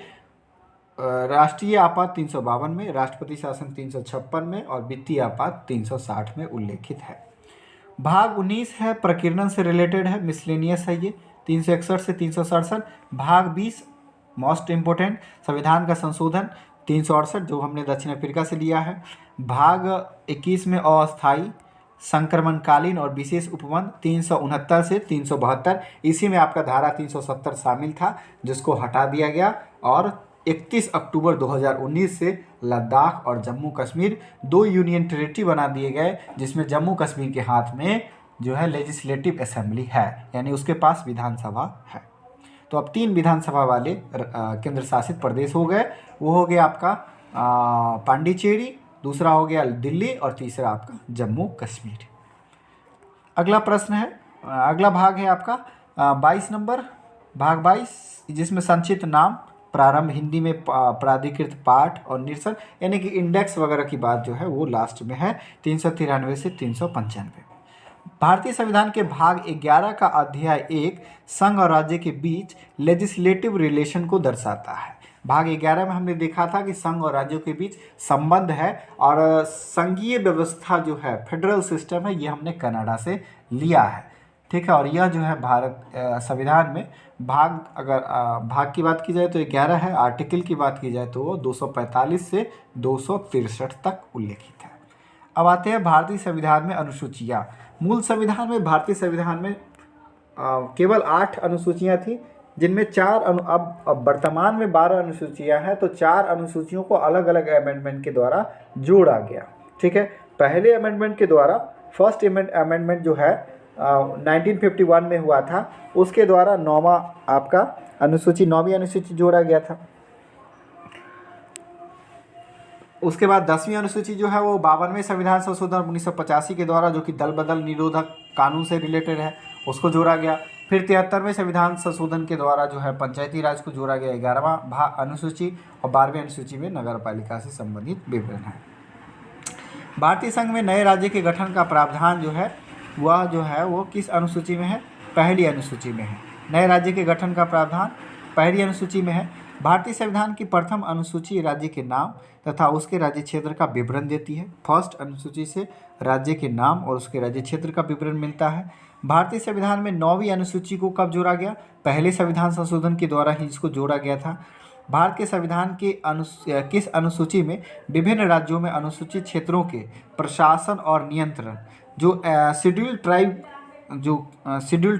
A: राष्ट्रीय आपात 352 में, राष्ट्रपति शासन 356 में और वित्तीय आपात 360 में उल्लेखित है। भाग 19 है प्रकीर्णन से रिलेटेड है, मिसलेनियस है ये, 361 से 367। भाग 20 मोस्ट इम्पोर्टेंट, संविधान का संशोधन 368 जो हमने दक्षिण अफ्रीका से लिया है। भाग 21 में अस्थायी, संक्रमणकालीन और विशेष उपबंध 369 से 372। इसी में आपका धारा 370 शामिल था, जिसको हटा दिया गया और 31 अक्टूबर 2019 से लद्दाख और जम्मू कश्मीर 2 यूनियन टेरिटरी बना दिए गए, जिसमें जम्मू कश्मीर के हाथ में जो है लेजिस्लेटिव असेंबली है, यानी उसके पास विधानसभा है। तो अब 3 विधानसभा वाले केंद्र शासित प्रदेश हो गए। वो हो गया आपका पांडिचेरी, दूसरा हो गया दिल्ली और तीसरा आपका जम्मू कश्मीर। अगला प्रश्न है, अगला भाग है आपका 22 नंबर, भाग 22, जिसमें संक्षिप्त नाम, प्रारंभ, हिंदी में प्राधिकृत पाठ और निरसन यानी कि इंडेक्स वगैरह की बात जो है वो लास्ट में है, 393 से 395। भारतीय संविधान के भाग 11 का अध्याय 1 संघ और राज्य के बीच लेजिस्लेटिव रिलेशन को दर्शाता है। भाग 11 में हमने देखा था कि संघ और राज्यों के बीच संबंध है और संघीय व्यवस्था जो है, फेडरल सिस्टम है, ये हमने कनाडा से लिया है, ठीक है। और यह जो है भारत संविधान में भाग, अगर भाग की बात की जाए तो 11 है, आर्टिकल की बात की जाए तो वो 245 से 263 तक उल्लेखित है। अब आते हैं भारतीय संविधान में अनुसूचियाँ। मूल संविधान में, भारतीय संविधान में केवल 8 अनुसूचियाँ थी, जिनमें 4 अब वर्तमान में 12 अनुसूचियाँ हैं। तो 4 अनुसूचियों को अलग अलग अमेंडमेंट के द्वारा जोड़ा गया, ठीक है। पहले अमेंडमेंट के द्वारा, फर्स्ट अमेंडमेंट जो है 1951 में हुआ था, उसके द्वारा 9वां आपका अनुसूची, 9वीं अनुसूची जोड़ा गया था। उसके बाद 10वीं अनुसूची जो है वो 52वें संविधान संशोधन 1985 के द्वारा, जो कि दल बदल निरोधक कानून से रिलेटेड है, उसको जोड़ा गया। फिर 73वें संविधान संशोधन के द्वारा जो है पंचायती राज को जोड़ा गया, 11वां अनुसूची, और 12वीं अनुसूची में नगर पालिका से संबंधित विवरण है। भारतीय संघ में नए राज्य के गठन का प्रावधान जो है वह जो है वो किस अनुसूची में है? पहली अनुसूची में है। नए राज्य के गठन का प्रावधान पहली अनुसूची में है। भारतीय संविधान की प्रथम अनुसूची राज्य के नाम तथा उसके राज्य क्षेत्र का विवरण देती है। फर्स्ट अनुसूची से राज्य के नाम और उसके राज्य क्षेत्र का विवरण मिलता है। भारतीय संविधान में 9वीं अनुसूची को कब जोड़ा गया? पहले संविधान संशोधन के द्वारा ही इसको जोड़ा गया था। भारत के संविधान के किस अनुसूची में विभिन्न राज्यों में अनुसूचित क्षेत्रों के प्रशासन और नियंत्रण, जो शेड्यूल्ड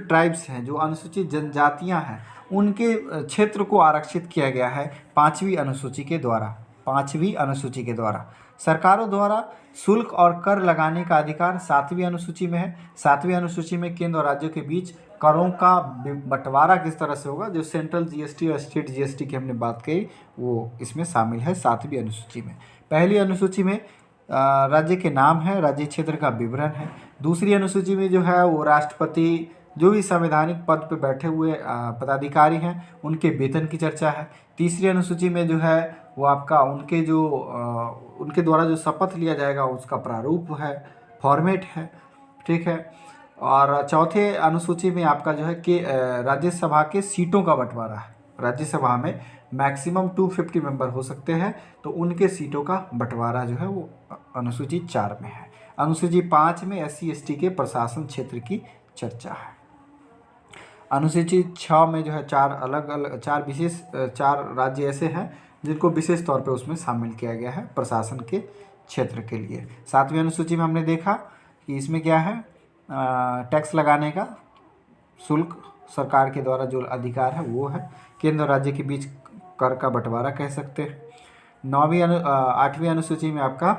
A: ट्राइब्स हैं, जो अनुसूचित जनजातियां हैं, उनके क्षेत्र को आरक्षित किया गया है 5वीं अनुसूची के द्वारा। 5वीं अनुसूची के द्वारा सरकारों द्वारा शुल्क और कर लगाने का अधिकार 7वीं अनुसूची में है। 7वीं अनुसूची में केंद्र और राज्यों के बीच करों का बंटवारा किस तरह से होगा, जो सेंट्रल जीएसटी और स्टेट जीएसटी की हमने बात कही वो इसमें शामिल है 7वीं अनुसूची में। पहली अनुसूची में राज्य के नाम है, राज्य क्षेत्र का विवरण है। दूसरी अनुसूची में जो है वो राष्ट्रपति, जो भी संवैधानिक पद पर बैठे हुए पदाधिकारी हैं उनके वेतन की चर्चा है। तीसरी अनुसूची में जो है वो आपका उनके द्वारा जो शपथ लिया जाएगा उसका प्रारूप है, फॉर्मेट है, ठीक है। और चौथे अनुसूची में आपका जो है कि राज्यसभा के सीटों का बंटवारा है। राज्यसभा में मैक्सिमम 250 मेंबर हो सकते हैं, तो उनके सीटों का बंटवारा जो है वो अनुसूची 4 में है। अनुसूची 5 में SC/ST के प्रशासन क्षेत्र की चर्चा है। अनुसूची 6 में जो है 4 राज्य ऐसे हैं जिनको विशेष तौर पे उसमें शामिल किया गया है प्रशासन के क्षेत्र के लिए। 7वीं अनुसूची में हमने देखा कि इसमें क्या है, टैक्स लगाने का शुल्क सरकार के द्वारा जो अधिकार है वो है। केंद्र और राज्य के बीच कर का बंटवारा कह सकते हैं। 8वीं अनुसूची में आपका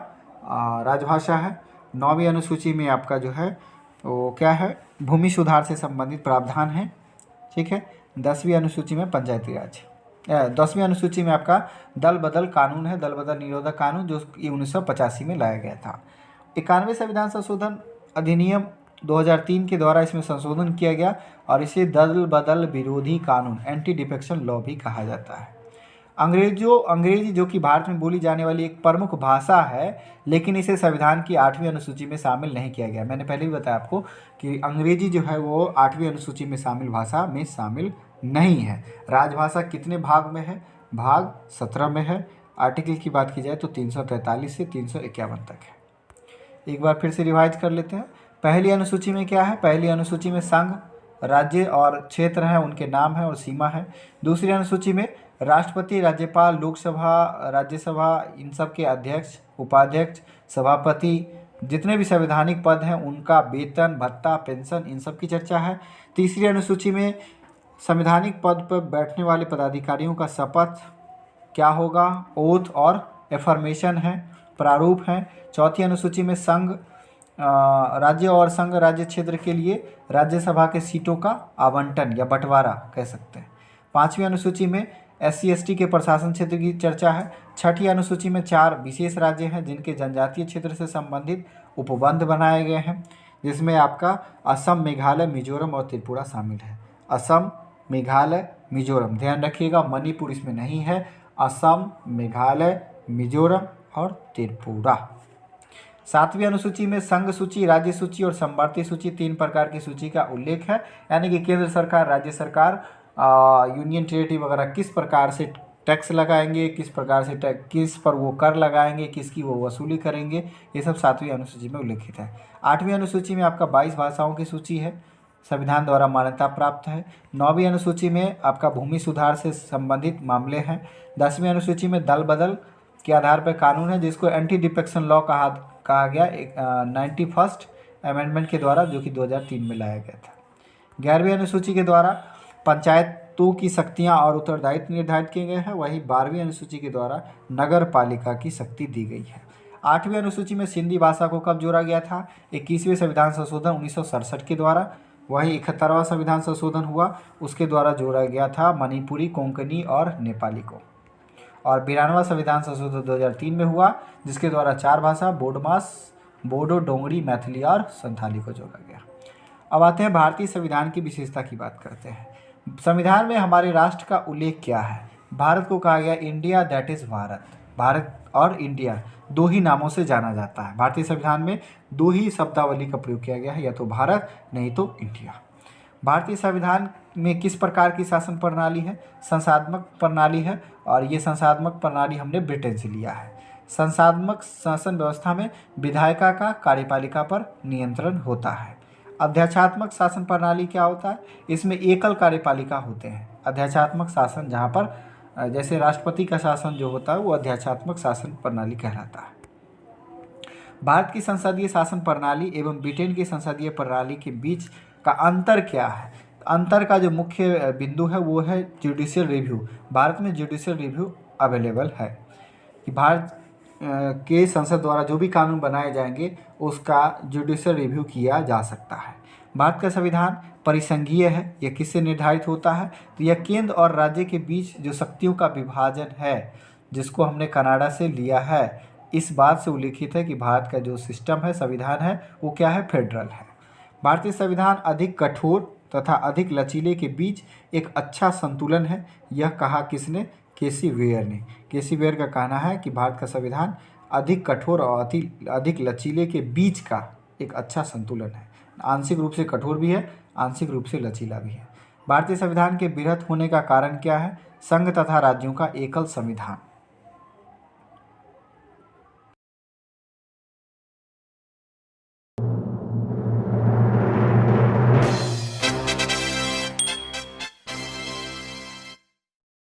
A: राजभाषा है। 9वीं अनुसूची में आपका जो है वो क्या है, भूमि सुधार से संबंधित प्रावधान है, ठीक है। 10वीं अनुसूची में पंचायती राज। 10वीं अनुसूची में आपका दल बदल कानून है, दल बदल निरोधक कानून, जो कि 1985 में लाया गया था। 91वें संविधान संशोधन अधिनियम 2003 के द्वारा इसमें संशोधन किया गया और इसे दल बदल विरोधी कानून, एंटी डिफेक्शन लॉ भी कहा जाता है। अंग्रेजी जो कि भारत में बोली जाने वाली एक प्रमुख भाषा है, लेकिन इसे संविधान की 8वीं अनुसूची में शामिल नहीं किया गया। मैंने पहले भी बताया आपको कि अंग्रेजी जो है वो 8वीं अनुसूची में शामिल भाषा में शामिल नहीं है। राजभाषा कितने भाग में है, भाग 17 में है। आर्टिकल की बात की जाए तो 343 से 351 तक है। एक बार फिर से रिवाइज कर लेते हैं। पहली अनुसूची में क्या है, पहली अनुसूची में संघ, राज्य और क्षेत्र हैं, उनके नाम है और सीमा है। दूसरी अनुसूची में राष्ट्रपति, राज्यपाल, लोकसभा, राज्यसभा, इन सब के अध्यक्ष, उपाध्यक्ष, सभापति, जितने भी संवैधानिक पद हैं उनका वेतन, भत्ता, पेंशन, इन सब की चर्चा है। तीसरी अनुसूची में संवैधानिक पद पर बैठने वाले पदाधिकारियों का शपथ क्या होगा, ओथ और एफर्मेशन है, प्रारूप है। चौथी अनुसूची में संघ, राज्य और संघ राज्य क्षेत्र के लिए राज्यसभा के सीटों का आवंटन या बंटवारा कह सकते हैं। 5वीं अनुसूची में SC/ST के प्रशासन क्षेत्र की चर्चा है। 6ठी अनुसूची में 4 विशेष राज्य हैं जिनके जनजातीय क्षेत्र से संबंधित उपबंध बनाए गए हैं, जिसमें आपका असम, मेघालय, मिजोरम और त्रिपुरा शामिल है। असम, मेघालय, मिजोरम, ध्यान रखिएगा मणिपुर इसमें नहीं है। असम, मेघालय, मिजोरम और त्रिपुरा। 7वीं अनुसूची में संघ सूची, राज्य सूची और संवर्ती सूची, 3 प्रकार की सूची का उल्लेख है। यानी कि केंद्र सरकार, राज्य सरकार, यूनियन टेरिटरी वगैरह किस प्रकार से टैक्स लगाएंगे, किस प्रकार से किस पर वो कर लगाएंगे, किसकी वो वसूली करेंगे, ये सब 7वीं अनुसूची में उल्लेखित है। 8वीं अनुसूची में आपका 22 भाषाओं की सूची है, संविधान द्वारा मान्यता प्राप्त है। 9वीं अनुसूची में आपका भूमि सुधार से संबंधित मामले हैं। 10वीं अनुसूची में दल बदल के आधार पर कानून है, जिसको एंटी डिफेक्शन लॉ कहा गया 91st अमेंडमेंट के द्वारा, जो कि 2003 में लाया गया था। 11वीं अनुसूची के द्वारा पंचायतों की शक्तियां और उत्तरदायित्व निर्धारित किए गए हैं। वहीं 12वीं अनुसूची के द्वारा नगर पालिका की शक्ति दी गई है। 8वीं अनुसूची में सिंधी भाषा को कब जोड़ा गया था, 21वें संविधान संशोधन 1967 के द्वारा। वहीं 71वां संविधान संशोधन हुआ, उसके द्वारा जोड़ा गया था मणिपुरी, कोंकणी और नेपाली को। और 92वां संविधान संशोधन 2003 में हुआ, जिसके द्वारा 4 भाषा बोडो, डोंगरी, मैथिली और संथाली को जोड़ा गया। अब आते हैं भारतीय संविधान की विशेषता की बात करते हैं। संविधान में हमारे राष्ट्र का उल्लेख क्या है। भारत को कहा गया India, that is Bharat. Bharat और इंडिया 2 ही नामों से जाना जाता है। भारतीय संविधान में 2 ही शब्दावली का प्रयोग किया गया है, या तो भारत नहीं तो इंडिया। भारतीय संविधान में किस प्रकार की शासन प्रणाली है, संसात्मक प्रणाली है, और ये संसात्मक प्रणाली हमने ब्रिटेन से लिया है। संसात्मक शासन व्यवस्था में विधायिका का कार्यपालिका पर नियंत्रण होता है। अध्यक्षात्मक शासन प्रणाली क्या होता है, इसमें एकल कार्यपालिका होते हैं। अध्यक्षात्मक शासन जहाँ पर जैसे राष्ट्रपति का शासन जो होता है वो अध्यक्षात्मक शासन प्रणाली कहलाता है। भारत की संसदीय शासन प्रणाली एवं ब्रिटेन की संसदीय प्रणाली के बीच का अंतर क्या है। अंतर का जो मुख्य बिंदु है वो है जुडिशियल रिव्यू। भारत में जुडिशियल रिव्यू अवेलेबल है कि भारत के संसद द्वारा जो भी कानून बनाए जाएंगे उसका जुडिशियल रिव्यू किया जा सकता है। भारत का संविधान परिसंघीय है। यह किससे निर्धारित होता है? तो यह केंद्र और राज्य के बीच जो शक्तियों का विभाजन है, जिसको हमने कनाडा से लिया है, इस बात से उल्लिखित है कि भारत का जो सिस्टम है, संविधान है, वो क्या है? फेडरल है। भारतीय संविधान अधिक कठोर तथा अधिक लचीले के बीच एक अच्छा संतुलन है। यह कहा किसने? केसी वेयर ने। केसी वेयर का कहना है कि भारत का संविधान अधिक कठोर और अधिक लचीले के बीच का एक अच्छा संतुलन है। आंशिक रूप से कठोर भी है, आंशिक रूप से लचीला भी है। भारतीय संविधान के वृहत होने का कारण क्या है? संघ तथा राज्यों का एकल संविधान।